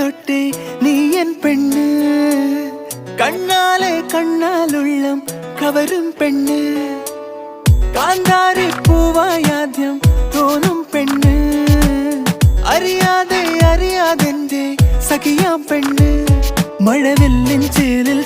തൊട്ടേ നീ എൻ പെണ്ണ്, കണ്ണാലെ കണ്ണാലുള്ളം കവരും പെണ്ണ്, കാന്താരി പൂവായാദ്യം തോന്നും പെണ്ണ്, അറിയാതെ അറിയാതെന്റെ സഖിയാം പെണ്ണ്, മഴവില്ലിൻ ചേലിൽ